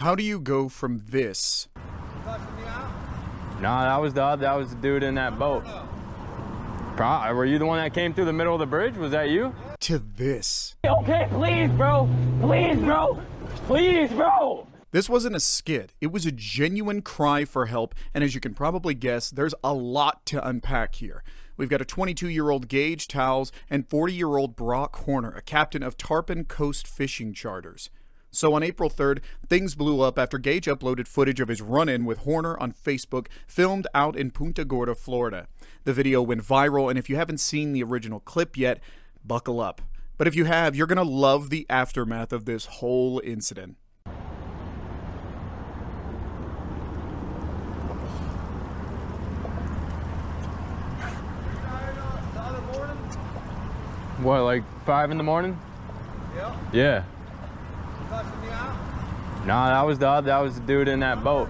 How do you go from this? Nah, that was the dude in that boat. Were you the one that came through the middle of the bridge? Was that you? To this. Okay, please, bro. Please, bro. Please, bro. This wasn't a skit. It was a genuine cry for help, and as you can probably guess, there's a lot to unpack here. We've got a 22-year-old Gage Towles and 40-year-old Brock Horner, a captain of Tarpon Coast fishing charters. So on April 3rd, things blew up after Gage uploaded footage of his run-in with Horner on Facebook, filmed out in Punta Gorda, Florida. The video went viral, and if you haven't seen the original clip yet, buckle up. But if you have, you're gonna love the aftermath of this whole incident. What, like 5 in the morning? Yeah. Yeah. Cussing me out? Nah, that was the dude in that boat.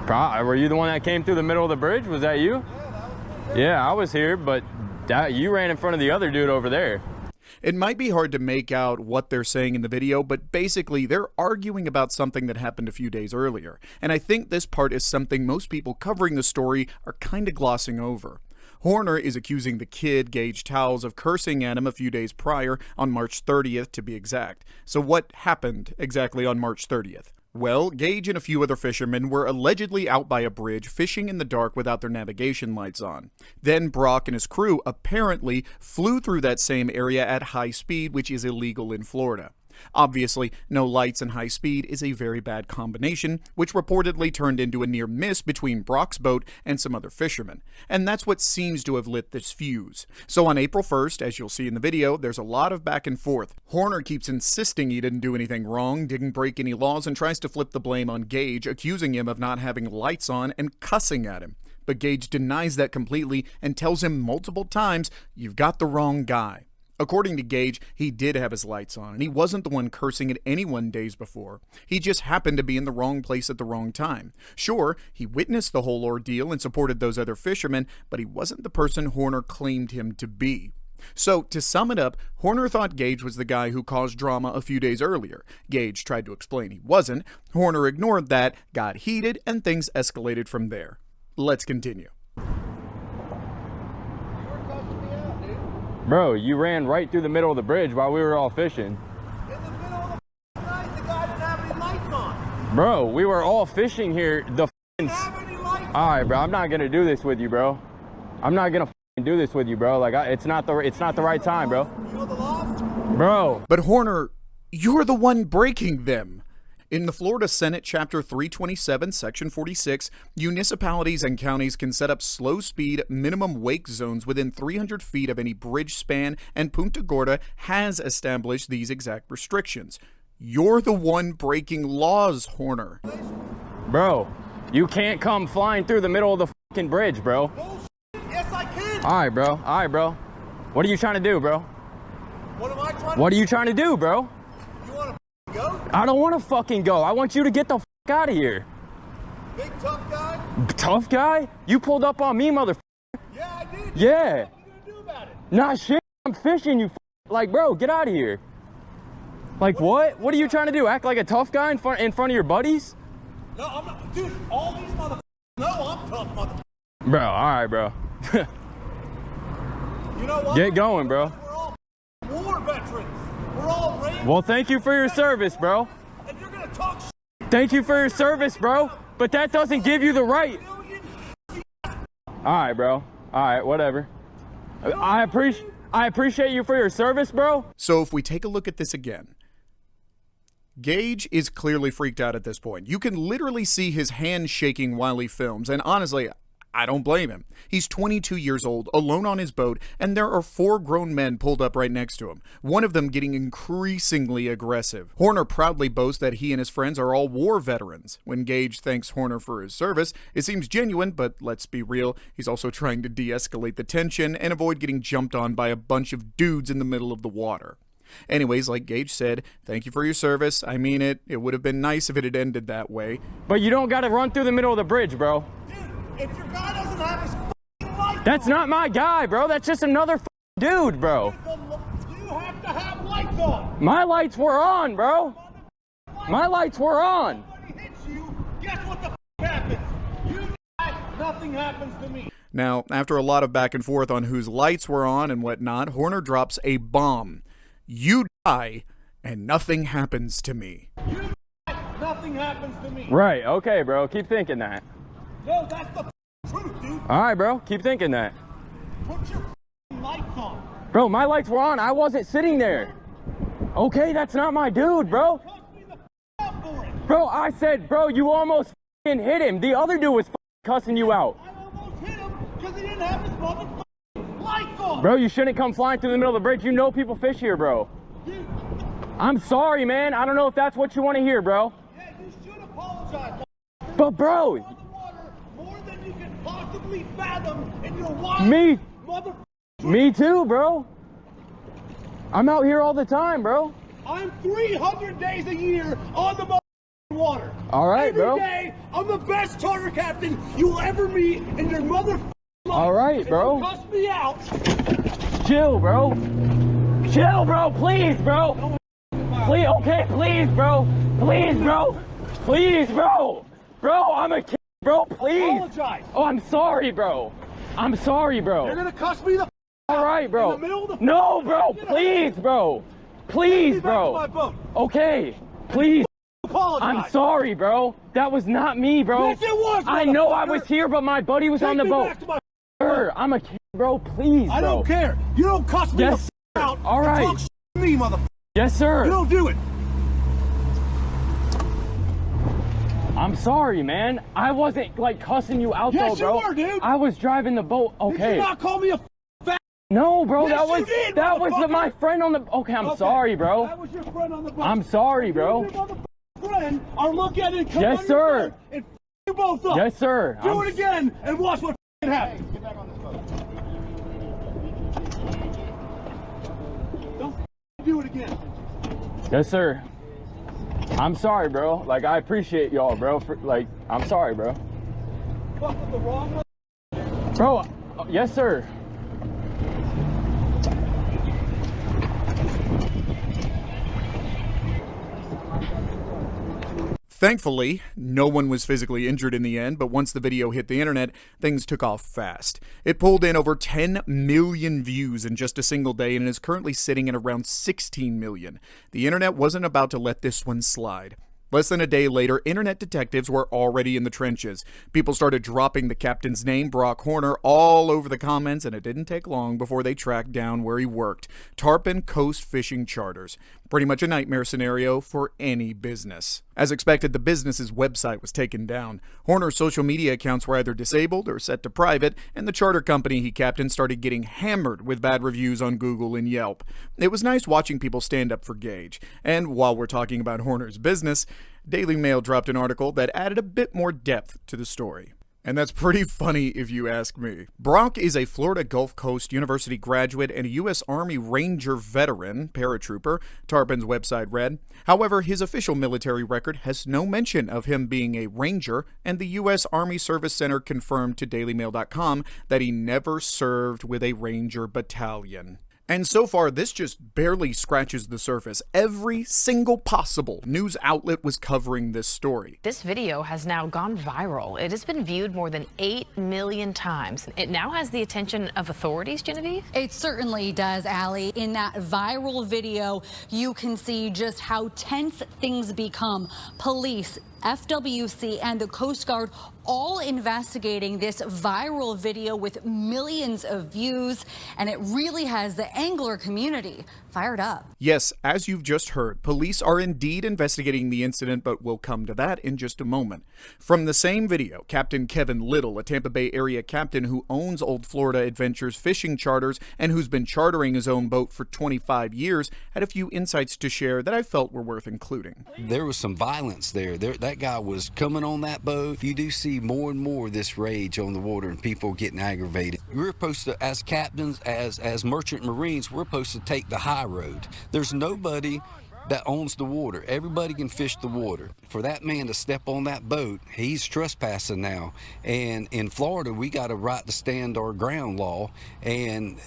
Were you the one that came through the middle of the bridge? Was that you? Yeah, that was me. Yeah, I was here, but you ran in front of the other dude over there. It might be hard to make out what they're saying in the video, but basically they're arguing about something that happened a few days earlier. And I think this part is something most people covering the story are kind of glossing over. Horner is accusing the kid, Gage Towles, of cursing at him a few days prior, on March 30th to be exact. So what happened exactly on March 30th? Well, Gage and a few other fishermen were allegedly out by a bridge fishing in the dark without their navigation lights on. Then Brock and his crew apparently flew through that same area at high speed, which is illegal in Florida. Obviously, no lights and high speed is a very bad combination, which reportedly turned into a near miss between Brock's boat and some other fishermen. And that's what seems to have lit this fuse. So on April 1st, as you'll see in the video, there's a lot of back and forth. Horner keeps insisting he didn't do anything wrong, didn't break any laws, and tries to flip the blame on Gage, accusing him of not having lights on and cussing at him. But Gage denies that completely and tells him multiple times, "You've got the wrong guy." According to Gage, he did have his lights on, and he wasn't the one cursing at anyone days before. He just happened to be in the wrong place at the wrong time. Sure, he witnessed the whole ordeal and supported those other fishermen, but he wasn't the person Horner claimed him to be. So, to sum it up, Horner thought Gage was the guy who caused drama a few days earlier. Gage tried to explain he wasn't. Horner ignored that, got heated, and things escalated from there. Let's continue. Bro, you ran right through the middle of the bridge while we were all fishing. In the middle of the night, the guy didn't have any lights on. Bro, we were all fishing here. Didn't have any lights on. All right, bro, I'm not gonna do this with you, bro. I'm not gonna do this with you, bro. Like, it's not the right time, bro. You know the laws? Bro. But Horner, you're the one breaking them. In the Florida Senate Chapter 327, Section 46, municipalities and counties can set up slow-speed minimum wake zones within 300 feet of any bridge span, and Punta Gorda has established these exact restrictions. You're the one breaking laws, Horner. Bro, you can't come flying through the middle of the fucking bridge, bro. No shit. Yes, I can. All right, bro. All right, bro. What are you trying to do, bro? What am I trying to What are you trying to do, bro? You want to go? I don't want to fucking go. I want you to get the fuck out of here. Big tough guy? Tough guy? You pulled up on me, motherfucker. Yeah, I did. Yeah. What are you going to do about it? Nah, shit. I'm fishing, you like, bro, get out of here. Like, what? What are you trying to do? Act like a tough guy in front of your buddies? No, I'm not. Dude, all these motherfuckers know I'm tough, motherfucker. Bro, all right, bro. You know what? Get going, bro. We're all war veterans. We're all raised. Well, thank you for your service, bro. And you're going to talk shit. Thank you for your service, bro. But that doesn't give you the right. All right, bro. All right, whatever. I appreciate you for your service, bro. So if we take a look at this again, Gage is clearly freaked out at this point. You can literally see his hand shaking while he films, and honestly, I don't blame him. He's 22 years old, alone on his boat, and there are 4 grown men pulled up right next to him, one of them getting increasingly aggressive. Horner proudly boasts that he and his friends are all war veterans. When Gage thanks Horner for his service, it seems genuine, but let's be real, he's also trying to de-escalate the tension and avoid getting jumped on by a bunch of dudes in the middle of the water. Anyways, like Gage said, thank you for your service. I mean it. It would have been nice if it had ended that way. But you don't gotta run through the middle of the bridge, bro. Dude, if your guy doesn't have his f***ing lights That's on, not my guy, bro. That's just another dude, bro. you have to have lights on. My lights were on, bro. Lights My lights were on. Somebody hits you, guess what the happens? You die, nothing happens to me. Now, after a lot of back and forth on whose lights were on and whatnot, Horner drops a bomb. You die, and nothing happens to me. You die, nothing happens to me. Right, okay, bro. Keep thinking that. No, that's the truth, dude. All right, bro. Keep thinking that. Put your lights on. Bro, my lights were on. I wasn't sitting there. Okay, that's not my dude, bro. Cuss me the out for it. Bro, I said, bro, you almost hit him. The other dude was cussing you out. I almost hit him because he didn't have his motherfucking lights on. Bro, you shouldn't come flying through the middle of the bridge. You know people fish here, bro. Dude, I'm sorry, man. I don't know if that's what you want to hear, bro. yeah, you should apologize. But, bro, On the water more than you can possibly fathom in your wild me motherfucking. too, bro. I'm out here all the time, bro. I'm 300 days a year on the motherfucking water. All right, Every bro. day, I'm the best charter captain you'll ever meet in your motherfucking life. All right, If bro. you cuss me out. Chill, bro. Chill, bro. Please, bro. Please, okay, please, bro. Please, bro. Please, bro. Bro, I'm a kid, bro. Please. Apologize. Oh, I'm sorry, bro. I'm sorry, bro. You're gonna cuss me the All right, bro. in the middle of the No, bro. Please, bro. Please, Get back to my bro. boat. Okay. Please. Apologize. I'm sorry, bro. That was not me, bro. Yes, it was. I know I was motherfucker. here, but my buddy was Take on the me boat. back to my Sir, I'm a kid, bro. Please, bro. I don't care. You don't cuss me Yes, the out. All and right. Talk shit to me, motherfucker. Yes, You sir. don't do it. I'm sorry, man. I wasn't like cussing you out, Yes, though, bro. you were, dude. I was driving the boat. Did Okay. you not call me a fat? No, bro. Yes, that you was did, that was motherfucker. my friend on the. Okay, I'm Okay, sorry, bro. That was your friend on the boat. I'm sorry, You bro. and your motherfucking friend are look at it and come Yes, on sir. your boat and you both up. Yes, sir. Do it again and watch what happens. Get back on this boat. Don't do it again. Yes, sir. I'm sorry, bro. Like, I appreciate y'all, bro. Like, I'm sorry, bro. Fuck with the wrong one. Bro, yes, sir. Thankfully, no one was physically injured in the end, but once the video hit the internet, things took off fast. It pulled in over 10 million views in just a single day and is currently sitting at around 16 million. The internet wasn't about to let this one slide. Less than a day later, internet detectives were already in the trenches. People started dropping the captain's name, Brock Horner, all over the comments, and it didn't take long before they tracked down where he worked. Tarpon Coast Fishing Charters. Pretty much a nightmare scenario for any business. As expected, the business's website was taken down. Horner's social media accounts were either disabled or set to private, and the charter company he captained started getting hammered with bad reviews on Google and Yelp. It was nice watching people stand up for Gage. And while we're talking about Horner's business, Daily Mail dropped an article that added a bit more depth to the story. And that's pretty funny if you ask me. Brock is a Florida Gulf Coast University graduate and a U.S. Army Ranger veteran, paratrooper, Tarpon's website read. However, his official military record has no mention of him being a Ranger, and the U.S. Army Service Center confirmed to DailyMail.com that he never served with a Ranger battalion. And so far, this just barely scratches the surface. Every single possible news outlet was covering this story. This video has now gone viral. It has been viewed more than 8 million times. It now has the attention of authorities, Genevieve? It certainly does, Allie. In that viral video, you can see just how tense things become. Police, FWC, and the Coast Guard all investigating this viral video with millions of views, and it really has the angler community fired up. Yes, as you've just heard, police are indeed investigating the incident, but we'll come to that in just a moment. From the same video, Captain Kevin Little, a Tampa Bay area captain who owns Old Florida Adventures fishing charters and who's been chartering his own boat for 25 years, had a few insights to share that I felt were worth including. There was some violence there. That guy was coming on that boat. You do see more and more of this rage on the water and people getting aggravated. We're supposed to, as captains, as merchant marines, we're supposed to take the high road. There's nobody that owns the water. Everybody can fish the water. For that man to step on that boat, he's trespassing now. And in Florida, we got a right to stand our ground law, and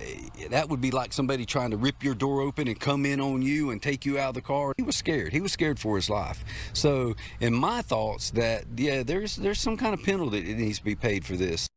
that would be like somebody trying to rip your door open and come in on you and take you out of the car. He was scared. He was scared for his life. So in my thoughts that, yeah, there's some kind of penalty that needs to be paid for this.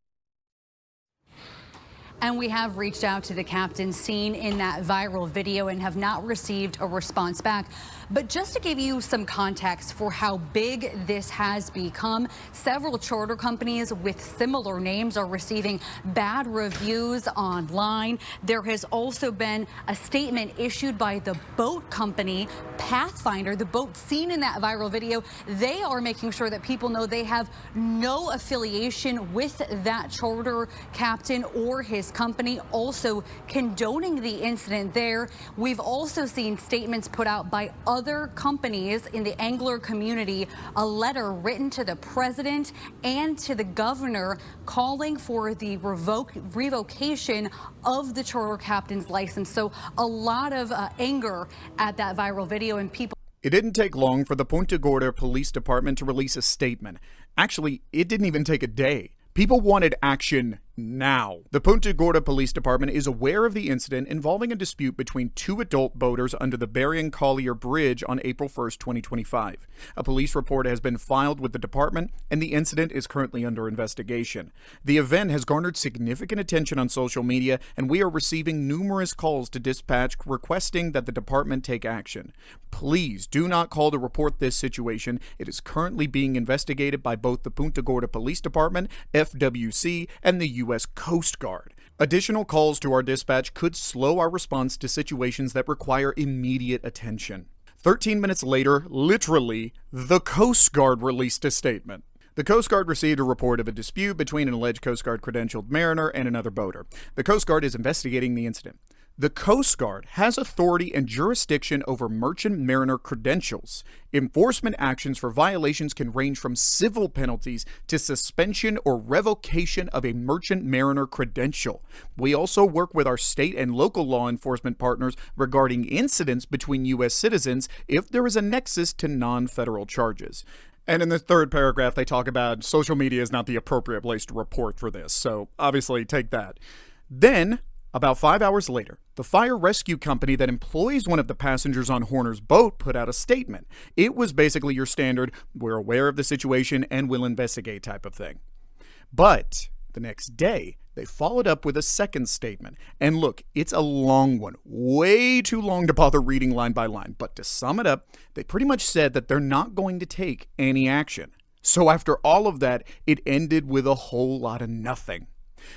And we have reached out to the captain seen in that viral video and have not received a response back. But just to give you some context for how big this has become, several charter companies with similar names are receiving bad reviews online. There has also been a statement issued by the boat company Pathfinder, the boat seen in that viral video. They are making sure that people know they have no affiliation with that charter captain or his company, also condoning the incident there. We've also seen statements put out by other companies in the angler community, a letter written to the president and to the governor calling for the revocation of the charter captain's license. So a lot of anger at that viral video, and people. It didn't take long for the Punta Gorda Police Department to release a statement. Actually, it didn't even take a day. People wanted action now. The Punta Gorda Police Department is aware of the incident involving a dispute between two adult boaters under the Berrien Collier Bridge on April 1st, 2025. A police report has been filed with the department, and the incident is currently under investigation. The event has garnered significant attention on social media, and we are receiving numerous calls to dispatch requesting that the department take action. Please do not call to report this situation. It is currently being investigated by both the Punta Gorda Police Department, FWC, and the U.S. Coast Guard. Additional calls to our dispatch could slow our response to situations that require immediate attention. 13 minutes later, literally, the Coast Guard released a statement. The Coast Guard received a report of a dispute between an alleged Coast Guard credentialed mariner and another boater. The Coast Guard is investigating the incident. The Coast Guard has authority and jurisdiction over merchant mariner credentials. Enforcement actions for violations can range from civil penalties to suspension or revocation of a merchant mariner credential. We also work with our state and local law enforcement partners regarding incidents between U.S. citizens if there is a nexus to non-federal charges. And in the third paragraph, they talk about social media is not the appropriate place to report for this, so obviously take that. Then, about 5 hours later, the fire rescue company that employs one of the passengers on Horner's boat put out a statement. It was basically your standard, we're aware of the situation and will investigate type of thing. But the next day, they followed up with a second statement. And look, it's a long one, way too long to bother reading line by line. But to sum it up, they pretty much said that they're not going to take any action. So after all of that, it ended with a whole lot of nothing.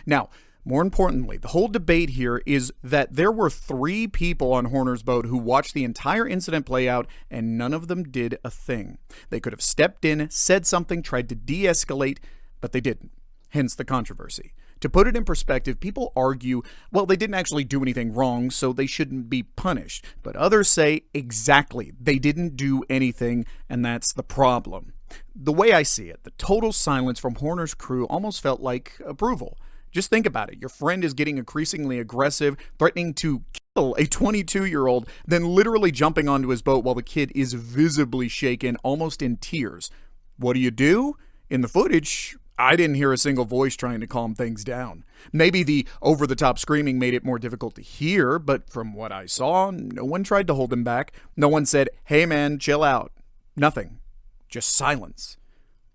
Now, more importantly, the whole debate here is that there were 3 people on Horner's boat who watched the entire incident play out, and none of them did a thing. They could have stepped in, said something, tried to de-escalate, but they didn't. Hence the controversy. To put it in perspective, people argue, well, they didn't actually do anything wrong, so they shouldn't be punished. But others say, exactly, they didn't do anything, and that's the problem. The way I see it, the total silence from Horner's crew almost felt like approval. Just think about it. Your friend is getting increasingly aggressive, threatening to kill a 22-year-old, then literally jumping onto his boat while the kid is visibly shaken, almost in tears. What do? In the footage, I didn't hear a single voice trying to calm things down. Maybe the over-the-top screaming made it more difficult to hear, but from what I saw, no one tried to hold him back. No one said, hey man, chill out. Nothing. Just silence.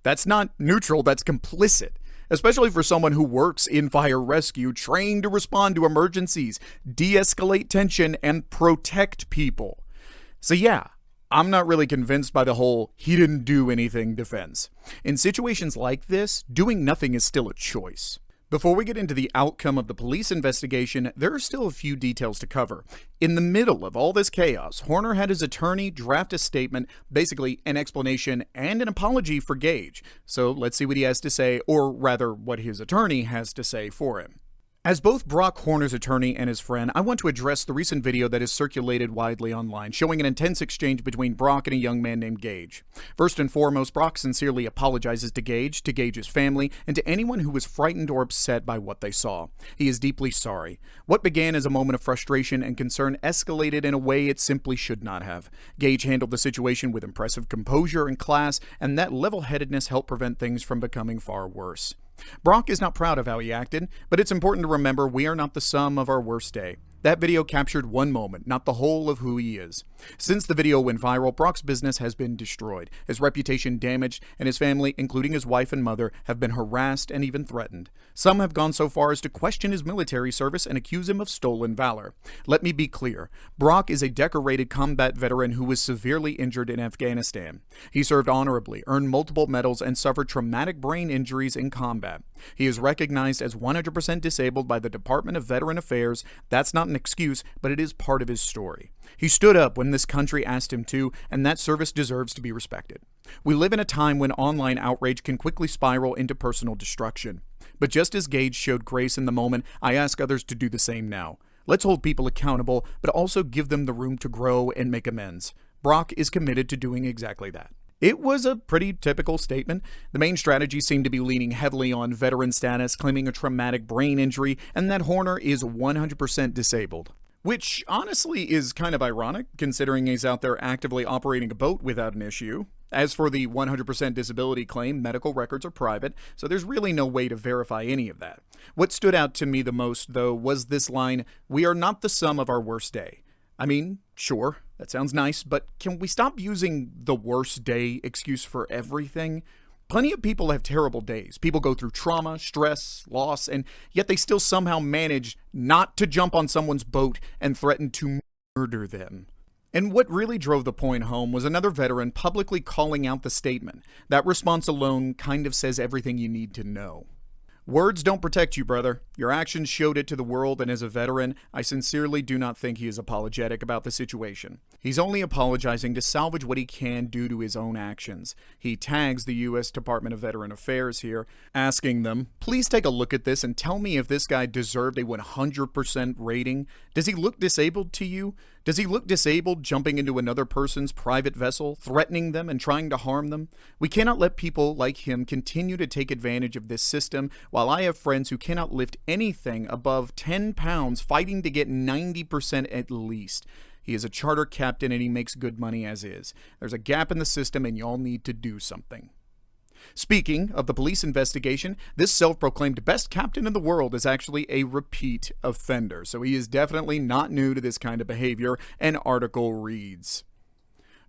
That's not neutral, that's complicit. Especially for someone who works in fire rescue, trained to respond to emergencies, de-escalate tension, and protect people. So yeah, I'm not really convinced by the whole he didn't do anything defense. In situations like this, doing nothing is still a choice. Before we get into the outcome of the police investigation, there are still a few details to cover. In the middle of all this chaos, Horner had his attorney draft a statement, basically an explanation and an apology for Gage. So let's see what he has to say, or rather what his attorney has to say for him. As both Brock Horner's attorney and his friend, I want to address the recent video that is circulated widely online, showing an intense exchange between Brock and a young man named Gage. First and foremost, Brock sincerely apologizes to Gage's family, and to anyone who was frightened or upset by what they saw. He is deeply sorry. What began as a moment of frustration and concern escalated in a way it simply should not have. Gage handled the situation with impressive composure and class, and that level-headedness helped prevent things from becoming far worse. Brock is not proud of how he acted, but it's important to remember we are not the sum of our worst day. That video captured one moment, not the whole of who he is. Since the video went viral, Brock's business has been destroyed, his reputation damaged, and his family, including his wife and mother, have been harassed and even threatened. Some have gone so far as to question his military service and accuse him of stolen valor. Let me be clear. Brock is a decorated combat veteran who was severely injured in Afghanistan. He served honorably, earned multiple medals, and suffered traumatic brain injuries in combat. He is recognized as 100% disabled by the Department of Veteran Affairs. That's not an excuse, but it is part of his story. He stood up when this country asked him to, and that service deserves to be respected. We live in a time when online outrage can quickly spiral into personal destruction. But just as Gage showed grace in the moment, I ask others to do the same now. Let's hold people accountable, but also give them the room to grow and make amends. Brock is committed to doing exactly that. It was a pretty typical statement. The main strategy seemed to be leaning heavily on veteran status, claiming a traumatic brain injury, and that Horner is 100% disabled. Which, honestly, is kind of ironic, considering he's out there actively operating a boat without an issue. As for the 100% disability claim, medical records are private, so there's really no way to verify any of that. What stood out to me the most, though, was this line, "We are not the sum of our worst day." I mean, sure, that sounds nice, but can we stop using the worst day excuse for everything? Plenty of people have terrible days. People go through trauma, stress, loss, and yet they still somehow manage not to jump on someone's boat and threaten to murder them. And what really drove the point home was another veteran publicly calling out the statement. That response alone kind of says everything you need to know. Words don't protect you, brother. Your actions showed it to the world, and as a veteran, I sincerely do not think he is apologetic about the situation. He's only apologizing to salvage what he can due to his own actions. He tags the U.S. Department of Veteran Affairs here, asking them, please take a look at this and tell me if this guy deserved a 100% rating. Does he look disabled to you? Does he look disabled jumping into another person's private vessel, threatening them and trying to harm them? We cannot let people like him continue to take advantage of this system, while I have friends who cannot lift anything above 10 pounds fighting to get 90% at least. He is a charter captain and he makes good money as is. There's a gap in the system and y'all need to do something. Speaking of the police investigation, this self-proclaimed best captain in the world is actually a repeat offender, so he is definitely not new to this kind of behavior, an article reads.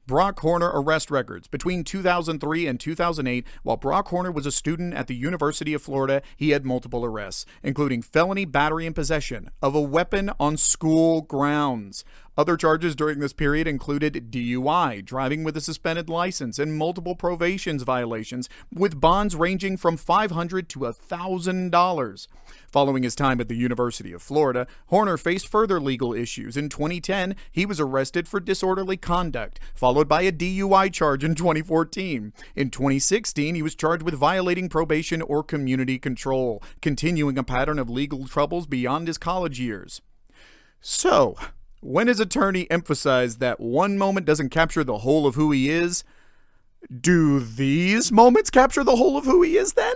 Brock Horner arrest records. Between 2003 and 2008, while Brock Horner was a student at the University of Florida, he had multiple arrests, including felony battery and possession of a weapon on school grounds. Other charges during this period included DUI, driving with a suspended license, and multiple probations violations, with bonds ranging from $500 to $1,000. Following his time at the University of Florida, Horner faced further legal issues. In 2010, he was arrested for disorderly conduct, followed by a DUI charge in 2014. In 2016, he was charged with violating probation or community control, continuing a pattern of legal troubles beyond his college years. So, when his attorney emphasized that one moment doesn't capture the whole of who he is, do these moments capture the whole of who he is then?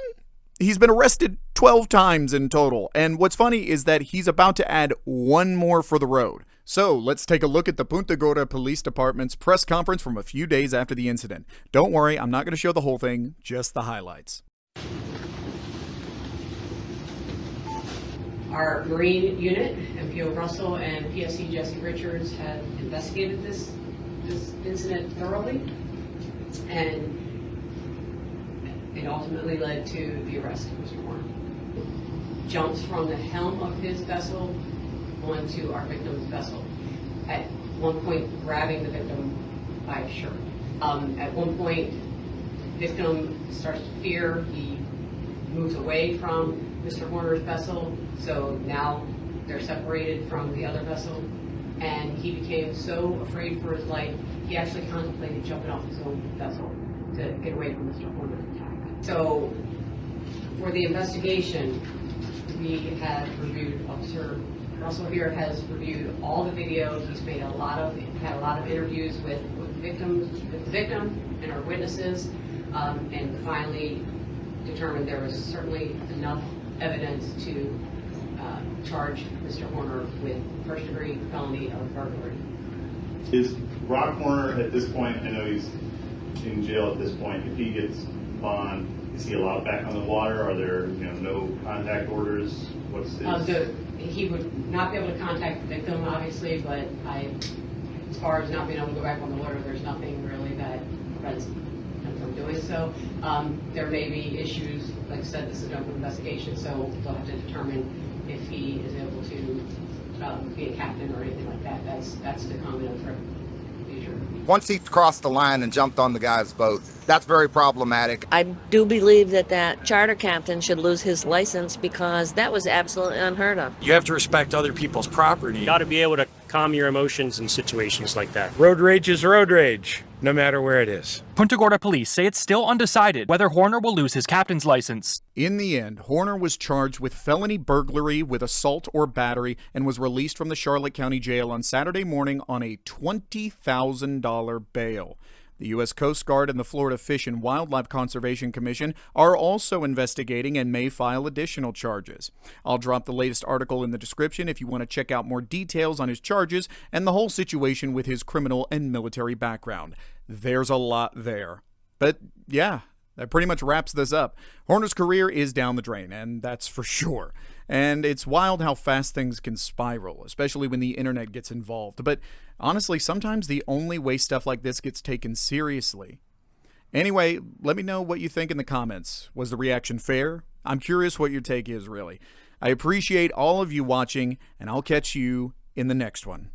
He's been arrested 12 times in total, and what's funny is that he's about to add one more for the road. So let's take a look at the Punta Gorda Police Department's press conference from a few days after the incident. Don't worry, I'm not going to show the whole thing, just the highlights. Our Marine unit, MPO Russell and PSC Jesse Richards, had investigated this incident thoroughly, and it ultimately led to the arrest of Mr. Horner. Jumps from the helm of his vessel onto our victim's vessel, at one point grabbing the victim by his shirt. At one point, victim starts to fear. He moves away from Mr. Horner's vessel, so now they're separated from the other vessel, and he became so afraid for his life, he actually contemplated jumping off his own vessel to get away from Mr. Horner's attack. So, for the investigation, we have reviewed, Officer Russell here has reviewed all the video. He's made had a lot of interviews with the victim and our witnesses, and finally determined there was certainly enough evidence to charge Mr. Horner with first-degree felony of burglary. Is Rock Horner at this point, I know he's in jail at this point, if he gets bond, is he allowed back on the water? Are there no contact orders? What's his... He would not be able to contact the victim, obviously, but as far as not being able to go back on the water, there's nothing really that prevents him from doing so. There may be issues, like I said, this is an open investigation, so they'll have to determine if he is able to be a captain or anything like that. That's to come in a future. Once he crossed the line and jumped on the guy's boat, that's very problematic. I do believe that charter captain should lose his license because that was absolutely unheard of. You have to respect other people's property. You got to be able to calm your emotions in situations like that. Road rage is road rage, no matter where it is. Punta Gorda police say it's still undecided whether Horner will lose his captain's license. In the end, Horner was charged with felony burglary with assault or battery and was released from the Charlotte County Jail on Saturday morning on a $20,000 bail. The U.S. Coast Guard and the Florida Fish and Wildlife Conservation Commission are also investigating and may file additional charges. I'll drop the latest article in the description if you want to check out more details on his charges and the whole situation with his criminal and military background. There's a lot there. But yeah, that pretty much wraps this up. Horner's career is down the drain, and that's for sure. And it's wild how fast things can spiral, especially when the internet gets involved. But honestly, sometimes the only way stuff like this gets taken seriously. Anyway, let me know what you think in the comments. Was the reaction fair? I'm curious what your take is, really. I appreciate all of you watching, and I'll catch you in the next one.